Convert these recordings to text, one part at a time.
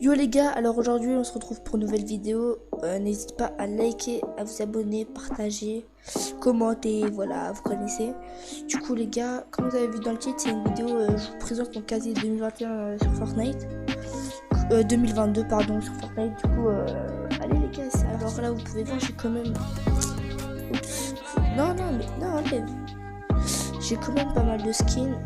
Yo les gars, alors aujourd'hui on se retrouve pour une nouvelle vidéo. N'hésitez pas à liker, à vous abonner, partager, commenter, voilà, vous connaissez. Du coup les gars, comme vous avez vu dans le titre, c'est une vidéo, je vous présente mon casier 2021 sur Fortnite. 2022 pardon, sur Fortnite. Du coup, allez les gars, alors là vous pouvez voir, j'ai quand même... Oups. Non, enlève. J'ai quand même pas mal de skins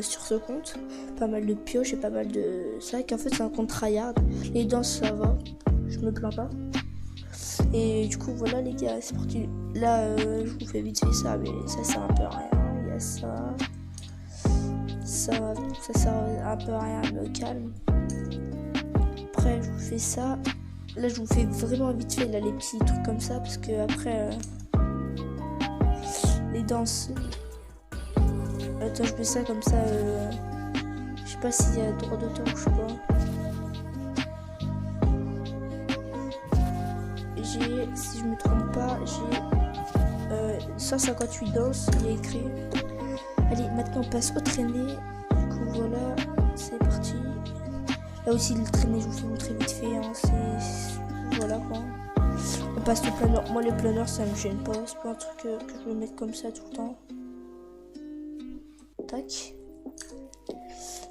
sur ce compte, pas mal de pioches et pas mal de sacs. En fait c'est un compte tryhard, les danses ça va, je me plains pas. Et du coup voilà les gars, c'est parti. Là je vous fais vite fait ça, mais ça sert un peu à rien. Il y a ça sert un peu à rien, me calme. Après je vous fais ça. Là je vous fais vraiment vite fait là les petits trucs comme ça, parce que après les danses. Attends, je fais ça comme ça. Je sais pas s'il y a droit d'auteur ou je sais pas. J'ai, si je me trompe pas, j'ai 158 danses. Il y a écrit. Allez, maintenant on passe au traînées. Du coup voilà, c'est parti. Là aussi le traîné, je vous fais montrer vite fait. Hein, c'est voilà quoi. On passe au planeur. Moi les planeurs ça me gêne pas. C'est pas un truc que je veux mettre comme ça tout le temps. Tac.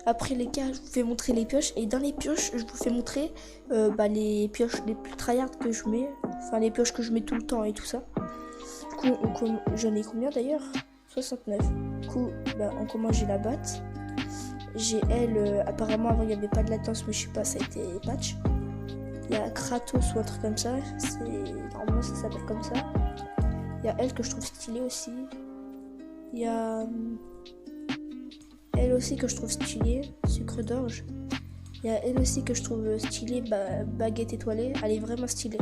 Après les gars, je vous fais montrer les pioches, et dans les pioches je vous fais montrer les pioches les plus tryhard que je mets, enfin les pioches que je mets tout le temps et tout ça. Du coup j'en ai combien d'ailleurs? 69. Du coup en commun j'ai la batte, j'ai elle, apparemment avant il n'y avait pas de latence mais je sais pas, ça a été patch. Il y a Kratos ou un truc comme ça, c'est normalement ça s'appelle comme ça. Il y a elle que je trouve stylée aussi. Il y a elle aussi que je trouve stylée, sucre d'orge. Il y a elle aussi que je trouve stylée, baguette étoilée. Elle est vraiment stylée.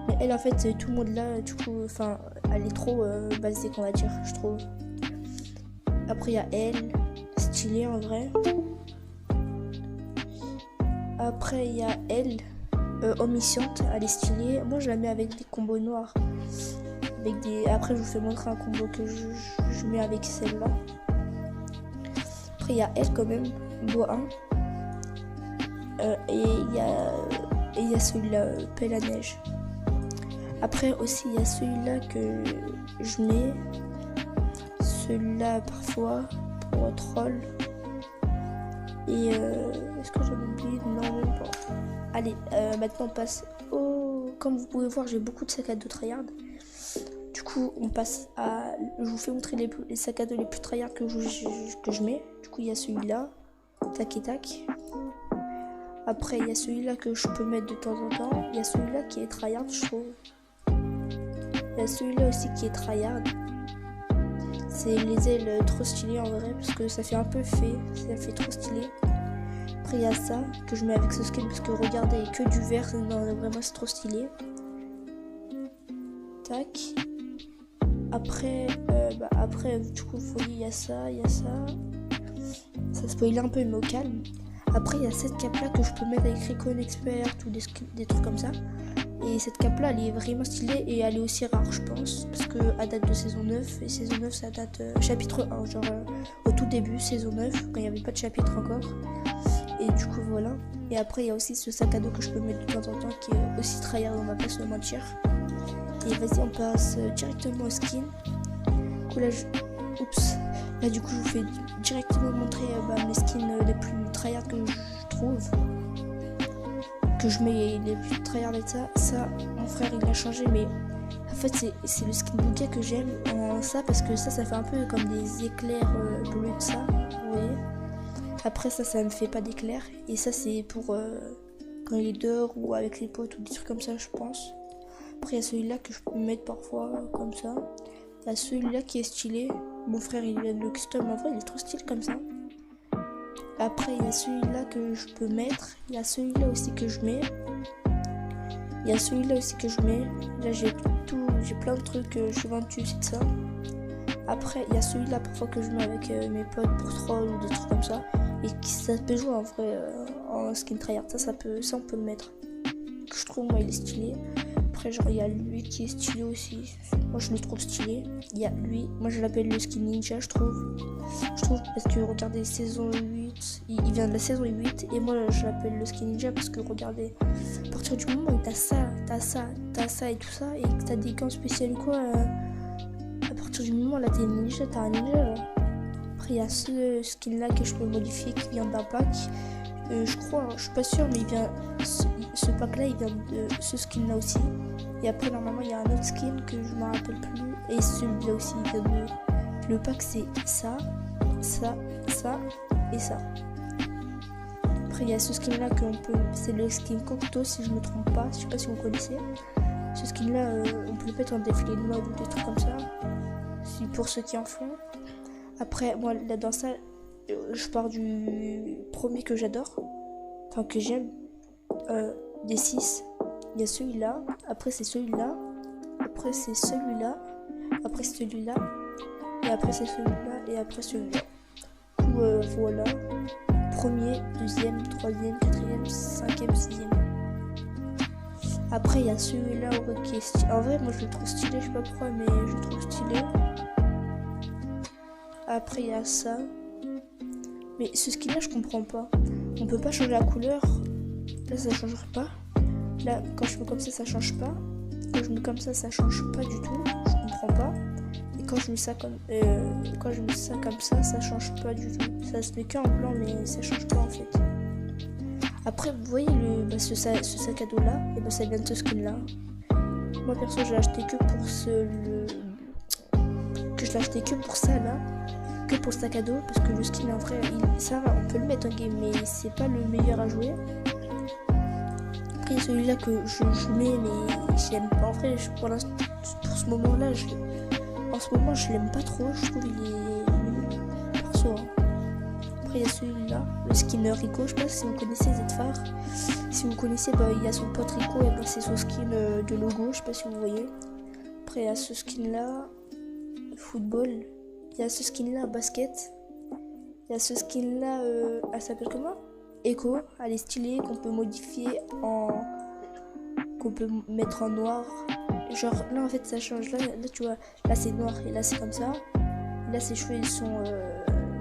Mais elle en fait, tout le monde là, du coup, enfin, elle est trop basique on va dire, je trouve. Après il y a elle, stylée en vrai. Après il y a elle, omnisciente, elle est stylée. Moi je la mets avec des combos noirs. Avec des... Après je vous fais montrer un combo que je mets avec celle-là. Il y a elle quand même, bois 1. Et il y a celui-là, pelle à neige. Après aussi il y a celui-là que je mets. Celui-là parfois pour troll. Et est-ce que j'en oublie? Non, même pas. Allez, maintenant on passe au... Comme vous pouvez voir, j'ai beaucoup de sacs à dos tryhard. Du coup, on passe à... Je vous fais montrer les sacs à dos les plus tryhard que je mets. Du coup, il y a celui-là. Tac et tac. Après, il y a celui-là que je peux mettre de temps en temps. Il y a celui-là qui est tryhard, je trouve. Il y a celui-là aussi qui est tryhard. C'est les ailes trop stylées en vrai, parce que ça fait un peu fait. Ça fait trop stylé. Après, il y a ça que je mets avec ce skin, parce que regardez, que du vert. Non, vraiment, c'est trop stylé. Tac. Après, du coup, il y a ça. Ça spoil un peu, mais au calme. Après, il y a cette cape là que je peux mettre avec Recon Expert ou des trucs comme ça. Et cette cape là, elle est vraiment stylée et elle est aussi rare, je pense. Parce qu'elle date de saison 9. Et saison 9, ça date chapitre 1, genre au tout début, saison 9, quand il n'y avait pas de chapitre encore. Et du coup, voilà. Et après, il y a aussi ce sac à dos que je peux mettre de temps en temps qui est aussi tryhard, on va pas se le mentir. Et vas-y, on passe directement au skin. Du coup, là, oups. Là, du coup, je vous fais directement montrer mes skins les plus tryhard que je trouve. Que je mets les plus tryhard et ça. Ça, mon frère, il a changé, mais en fait, c'est le skin bouquet que j'aime en ça, parce que ça fait un peu comme des éclairs bleus de ça. Vous voyez. Après, ça me fait pas d'éclairs. Et ça, c'est pour quand il est dehors ou avec les potes ou des trucs comme ça, je pense. Après, il y a celui-là que je peux mettre parfois comme ça. Il y a celui-là qui est stylé. Mon frère, il a le custom. En vrai, il est trop stylé comme ça. Après, il y a celui-là que je peux mettre. Il y a celui-là aussi que je mets. Il y a celui-là aussi que je mets. Là, j'ai plein de trucs. Je suis vendu, c'est de ça. Après, il y a celui-là parfois que je mets avec mes potes pour troll ou des trucs comme ça. Et ça peut jouer en vrai en skin tryhard. Ça on peut le mettre. Je trouve, moi, il est stylé. Après, genre, il y a lui qui est stylé aussi. Moi, je le trouve stylé. Il y a lui. Moi, je l'appelle le skin ninja, je trouve. Parce que, regardez, saison 8. Il vient de la saison 8. Et moi, je l'appelle le skin ninja parce que, regardez, à partir du moment où t'as ça et tout ça, et que t'as des gants spéciaux quoi, à partir du moment où là, t'es ninja, t'as un ninja, là. Après, il y a ce skin-là que je peux modifier qui vient d'un pack. Je crois, je suis pas sûre, mais il vient. Ce pack-là, il vient de ce skin-là aussi. Et après, normalement, il y a un autre skin que je me rappelle plus. Et celui-là aussi, il vient de. Le pack, c'est ça et ça. Après, il y a ce skin-là qu'on peut. C'est le skin Cocteau, si je me trompe pas. Je sais pas si vous connaissez. Ce skin-là, on peut le mettre en défilé de mode ou des trucs comme ça. C'est pour ceux qui en font. Après, moi, là, dans ça, je pars du premier que j'adore. Enfin, que j'aime. Des 6. Il y a celui-là. Après, c'est celui-là. Après, c'est celui-là. Après, c'est celui-là. Et après, c'est celui-là. Et après, celui-là. Du coup, voilà. Premier, deuxième, troisième, quatrième, cinquième, sixième. Après, il y a celui-là qui est stylé. En vrai, moi, je le trouve stylé. Je sais pas pourquoi, mais je le trouve stylé. Après, il y a ça. Mais ce skin-là, je comprends pas. On peut pas changer la couleur. Là, ça changerait pas. Là, quand je fais comme ça change pas. Quand je mets comme ça change pas du tout. Je comprends pas. Et quand je mets ça comme, ça change pas du tout. Ça se met qu'en blanc, mais ça change pas en fait. Après, vous voyez ce sac à dos là, et ça vient de ce skin là. Moi perso, je l'ai acheté que pour ça là. Que pour le sac à dos, parce que le skin en vrai, ça va, on peut le mettre en game, mais c'est pas le meilleur à jouer. Après, celui-là que je mets, mais je l'aime pas. En vrai, pour ce moment-là, en ce moment, je l'aime pas trop. Je trouve il est nul, perso. Après, il y a celui-là, le skin Rico. Je sais pas si vous connaissez Zfar. Si vous connaissez, il y a son pote Rico, et c'est son skin de logo. Je sais pas si vous voyez. Après, il y a ce skin-là, football. Il y a ce skin-là, basket. Il y a ce skin-là, elle s'appelle comment? Echo. Elle est stylée, qu'on peut modifier qu'on peut mettre en noir. Genre, là, en fait, ça change. Là tu vois, là, c'est noir, et là, c'est comme ça. Et là, ses cheveux, ils sont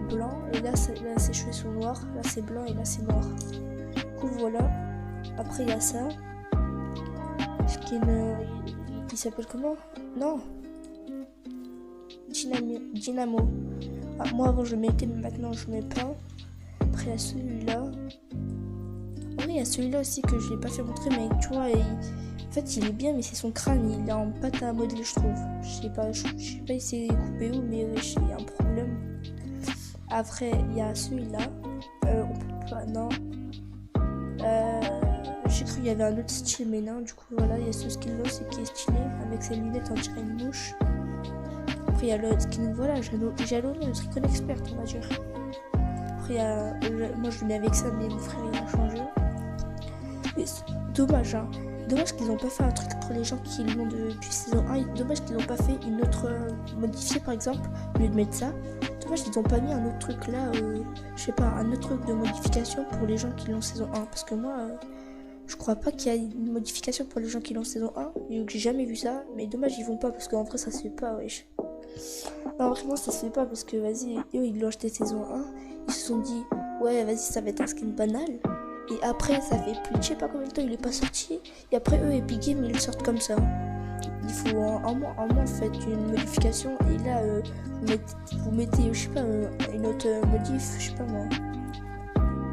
blancs. Et là, ses cheveux sont noirs. Là, c'est blanc, et là, c'est noir. Du coup, voilà. Après, il y a ça. Skin, il s'appelle comment? Non. Dynamo. Ah, moi avant je le mettais, mais maintenant je mets pas. Après il y a celui-là. Oh, il y a celui-là aussi que je l'ai pas fait montrer, mais tu vois, en fait il est bien, mais c'est son crâne, il est en pâte à modeler, je trouve. Je sais pas il s'est coupé où, mais il y a un problème. Après il y a celui-là. On peut pas, non. J'ai cru qu'il y avait un autre style, mais non. Du coup voilà, il y a ce skin-là aussi qui est stylé, avec ses lunettes, on dirait une mouche. Après il y a le skin, voilà, jalonné, le Tricon Expert, on va dire. Après il y a, moi je venais avec ça, mais mon frère il a changé. Mais dommage, hein. Dommage qu'ils n'ont pas fait un truc pour les gens qui l'ont depuis saison 1. Dommage qu'ils n'ont pas fait une autre modifiée par exemple, au lieu de mettre ça. Dommage qu'ils n'ont pas mis un autre truc là, je sais pas, un autre truc de modification pour les gens qui l'ont saison 1. Parce que moi, je crois pas qu'il y a une modification pour les gens qui l'ont saison 1. Et j'ai jamais vu ça, mais dommage ils vont pas parce qu'en vrai ça se fait pas, wesh. Non, vraiment ça se fait pas parce que vas-y, eux ils l'ont acheté saison 1. Ils se sont dit, ouais vas-y ça va être un skin banal. Et après ça fait plus de je sais pas combien de temps il est pas sorti. Et après eux Epic Games ils le sortent comme ça. Il faut en moins faites une modification. Et là vous mettez je sais pas une autre modif, je sais pas moi.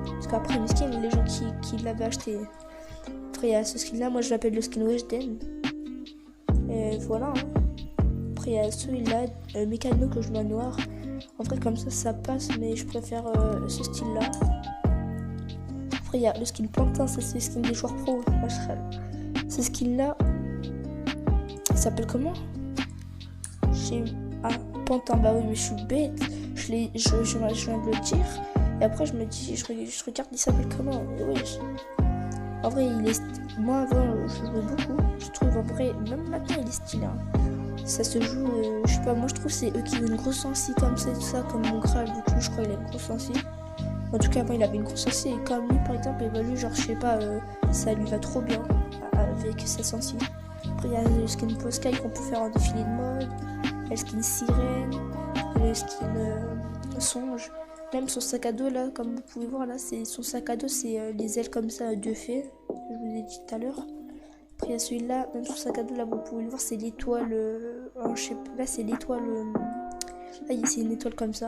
Parce qu'après le skin les gens qui l'avaient acheté. Après il y a ce skin là, moi je l'appelle le skin Weshden. Et voilà hein. Après il y a celui-là, Mécano que je mets en noir. En vrai comme ça passe, mais je préfère ce style là. Après il y a le skin Plantain, ça c'est le skin des joueurs pro. Ce skin là, il s'appelle comment? Pantin, bah oui mais je suis bête. Je viens de le dire. Et après je me dis, je regarde il s'appelle comment. Et oui, en vrai il est... Moi avant je jouais beaucoup. Je trouve en vrai, même maintenant il est stylé hein. Ça se joue, je sais pas, moi je trouve c'est eux qui ont une grosse sensi comme ça et tout ça, comme mon Graal, du coup je crois qu'il a une grosse sensi. En tout cas avant il avait une grosse sensi et comme lui par exemple, et bah lui genre je sais pas, ça lui va trop bien avec sa sensi. Après il y a le skin Poskai qu'on peut faire en défilé de mode. Il y a le skin Sirène, le skin Songe. Même son sac à dos là, comme vous pouvez voir là, c'est son sac à dos, c'est les ailes comme ça de fée, je vous ai dit tout à l'heure. Après il y a celui-là, même son sac à dos là, vous pouvez le voir, c'est l'étoile, je sais pas, là c'est l'étoile, là c'est une étoile comme ça,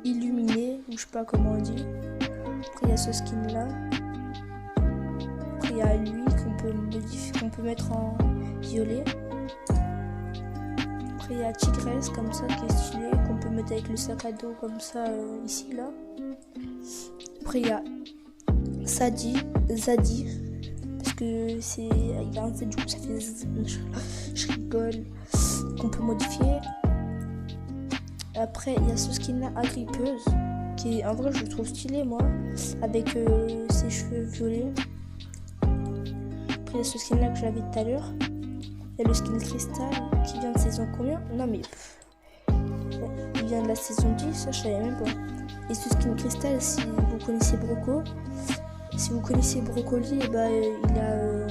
illuminée, ou je sais pas comment on dit. Après il y a ce skin là. Après il y a lui qu'on peut modifier, qu'on peut mettre en violet. Après il y a Tigresse comme ça qui est stylé, qu'on peut mettre avec le sac à dos comme ça ici là. Après il y a Zadie, parce que c'est, il a un Z, du coup ça fait je rigole, qu'on peut modifier. Après il y a ce skin là, Agrippeuse, qui est en vrai je le trouve stylé moi, avec ses cheveux violets. Après il y a ce skin là que j'avais tout à l'heure. Il y a le skin Cristal qui vient de saison combien? Non mais il vient de la saison 10, ça je savais même pas. Et ce skin Cristal, si vous connaissez Brocoli, et bah, il a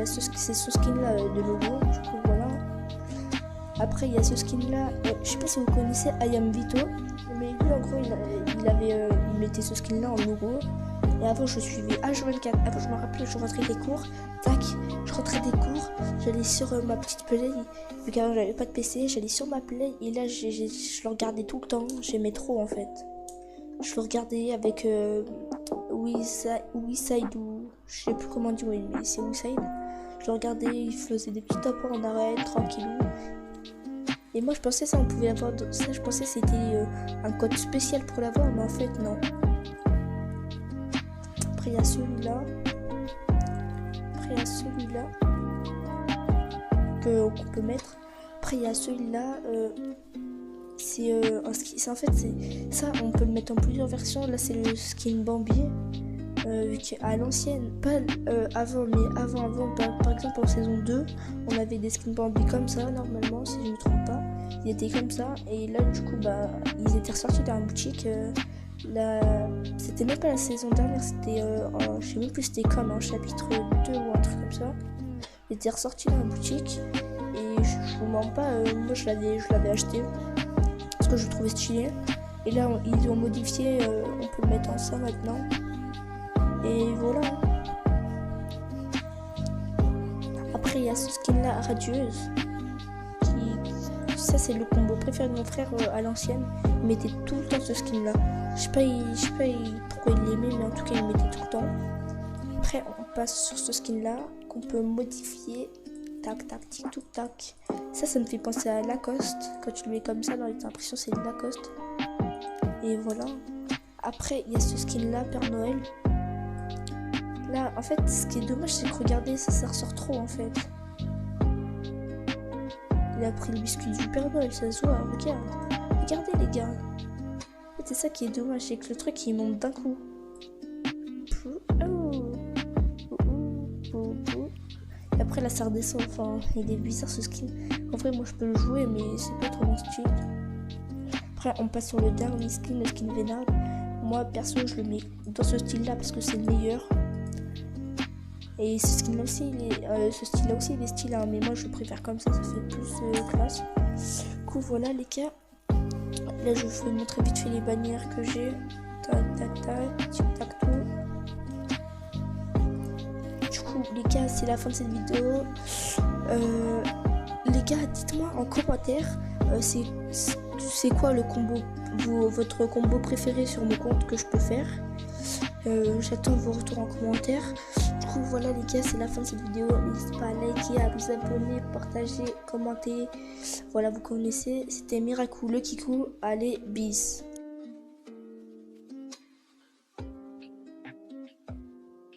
c'est ce skin là de logo, du coup voilà. Après il y a ce skin là, je sais pas si vous connaissez Ayam Vito, mais lui en gros il mettait ce skin là en logo. Et avant je suivais H24, avant je me rappelais, je rentrais des cours, tac, je rentrais des cours, j'allais sur ma petite play, vu qu'avant j'avais pas de PC, j'allais sur ma play et là je le regardais tout le temps, j'aimais trop en fait. Je le regardais avec Weeside ou je sais plus comment on dit, oui, mais c'est Weeside. Je le regardais, il faisait des petits tapons en arrêt, tranquillou. Et moi je pensais ça, on pouvait avoir ça, je pensais c'était un code spécial pour l'avoir, mais en fait non. Après il y a celui-là. Qu'on peut mettre. Après il y a celui-là. C'est en fait c'est ça, on peut le mettre en plusieurs versions. Là c'est le skin Bambi. À l'ancienne, pas avant, mais avant, par exemple en saison 2, on avait des skins Bambi comme ça, normalement, si je ne me trompe pas. Ils étaient comme ça, et là, du coup, bah, ils étaient ressortis dans la boutique. C'était même pas la saison dernière, c'était, je sais même plus, c'était comme en chapitre 2 ou un truc comme ça. Ils étaient ressortis dans la boutique, et je vous mens pas, moi je l'avais acheté, parce que je le trouvais stylé. Et là, ils ont modifié, on peut le mettre en ça maintenant. Et voilà. Après il y a ce skin là, Radieuse. Ça c'est le combo préféré de mon frère à l'ancienne. Il mettait tout le temps ce skin là. Je sais pas pourquoi il l'aimait, mais en tout cas il mettait tout le temps. Après on passe sur ce skin là qu'on peut modifier. Tac tac tic touc tac. Ça me fait penser à Lacoste. Quand tu le mets comme ça, dans les impressions c'est Lacoste. Et voilà. Après il y a ce skin là, Père Noël. Là, en fait, ce qui est dommage, c'est que regardez, ça ressort trop en fait. Il a pris le biscuit du Père Noël, ça se voit, regarde. Regardez les gars. En fait, c'est ça qui est dommage, c'est que le truc il monte d'un coup. Et après là ça redescend, enfin, il est bizarre ce skin. En vrai, moi je peux le jouer, mais c'est pas trop mon style. Après, on passe sur le dernier skin, le skin Vénard. Moi, perso, je le mets dans ce style là parce que c'est le meilleur. Et ce style-là aussi, il est stylé, hein, mais moi je préfère comme ça fait plus classe. Du coup, voilà les gars. Là, je vais vous montrer vite fait les bannières que j'ai. Tac, tac, tac, tic, tac, tout. Du coup, les gars, c'est la fin de cette vidéo. Les gars, dites-moi en commentaire, c'est quoi le combo, votre combo préféré sur mon compte que je peux faire. J'attends vos retours en commentaire. Du coup voilà les gars, c'est la fin de cette vidéo. N'hésitez pas à liker, à vous abonner, partager, commenter. Voilà, vous connaissez. C'était Miraculeux Kikou. Allez, bis.